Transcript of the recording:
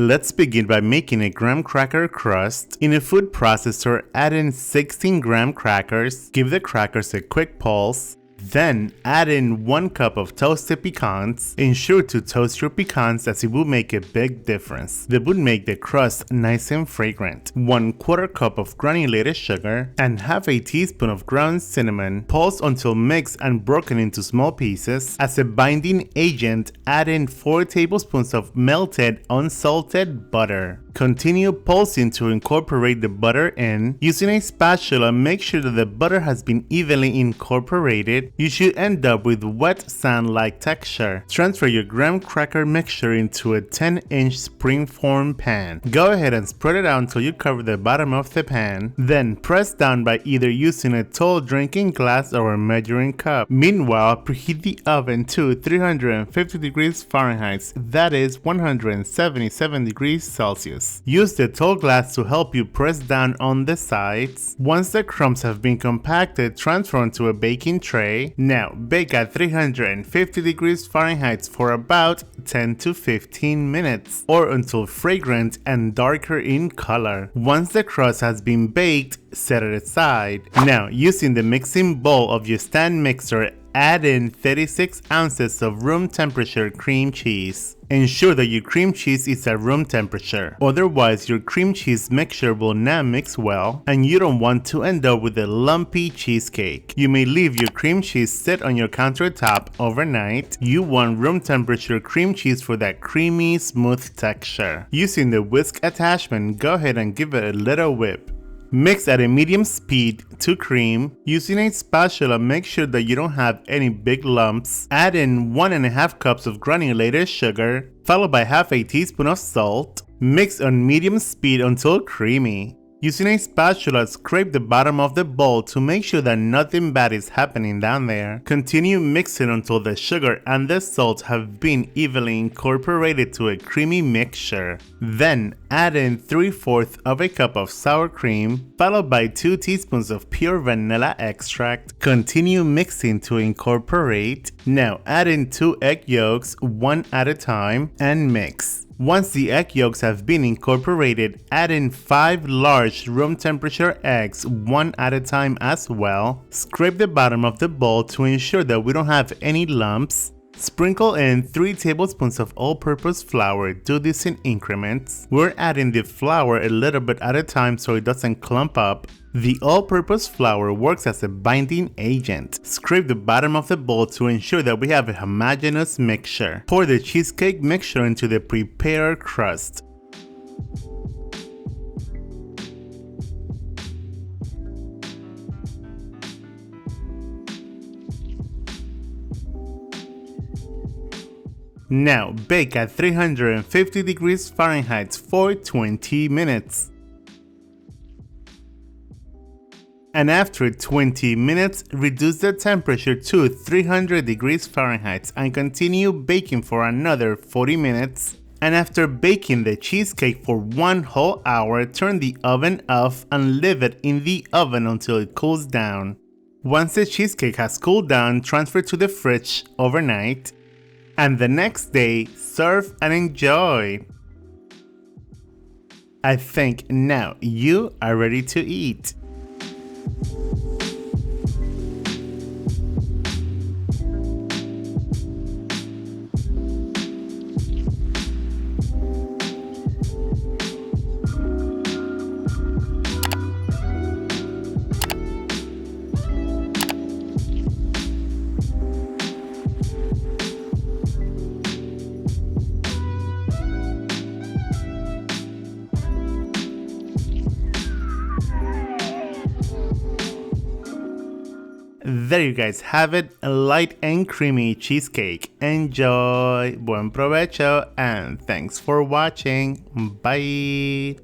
Let's begin by making a graham cracker crust. In a food processor, add in 16 graham crackers, give the crackers a quick pulse. Then add in 1 cup of toasted pecans. Ensure to toast your pecans as it will make a big difference. That would make the crust nice and fragrant. 1/4 cup of granulated sugar and half a teaspoon of ground cinnamon. Pulse until mixed and broken into small pieces. As a binding agent, add in 4 tablespoons of melted unsalted butter. Continue pulsing to incorporate the butter in. Using a spatula, make sure that the butter has been evenly incorporated. You should end up with wet sand-like texture. Transfer your graham cracker mixture into a 10-inch springform pan. Go ahead and spread it out until you cover the bottom of the pan. Then press down by either using a tall drinking glass or a measuring cup. Meanwhile, preheat the oven to 350 degrees Fahrenheit, that is 177 degrees Celsius. Use the tall glass to help you press down on the sides. Once the crumbs have been compacted, transfer onto a baking tray. Now bake at 350 degrees Fahrenheit for about 10 to 15 minutes, or until fragrant and darker in color. Once the crust has been baked, set it aside. Now, using the mixing bowl of your stand mixer, add in 36 ounces of room temperature cream cheese. Ensure that your cream cheese is at room temperature, otherwise your cream cheese mixture will not mix well and you don't want to end up with a lumpy cheesecake. You may leave your cream cheese sit on your countertop overnight. You want room temperature cream cheese for that creamy, smooth texture. Using the whisk attachment, go ahead and give it a little whip. Mix at a medium speed to cream. Using a spatula, make sure that you don't have any big lumps. Add in 1.5 cups of granulated sugar, followed by half a teaspoon of salt. Mix on medium speed until creamy. Using a spatula, scrape the bottom of the bowl to make sure that nothing bad is happening down there. Continue mixing until the sugar and the salt have been evenly incorporated to a creamy mixture. Then add in 3/4 of a cup of sour cream, followed by 2 teaspoons of pure vanilla extract. Continue mixing to incorporate. Now add in 2 egg yolks, one at a time, and mix. Once the egg yolks have been incorporated, add in 5 large room temperature eggs, one at a time as well. Scrape the bottom of the bowl to ensure that we don't have any lumps. Sprinkle in 3 tablespoons of all-purpose flour. Do this in increments. We're adding the flour a little bit at a time so it doesn't clump up. The all-purpose flour works as a binding agent. Scrape the bottom of the bowl to ensure that we have a homogeneous mixture. Pour the cheesecake mixture into the prepared crust. Now bake at 350 degrees Fahrenheit for 20 minutes. And after 20 minutes, reduce the temperature to 300 degrees Fahrenheit and continue baking for another 40 minutes. And after baking the cheesecake for 1 whole hour, turn the oven off and leave it in the oven until it cools down. Once the cheesecake has cooled down, transfer to the fridge overnight. And the next day, serve and enjoy. I think now you are ready to eat. There you guys have it, a light and creamy cheesecake. Enjoy, buen provecho, and thanks for watching. Bye.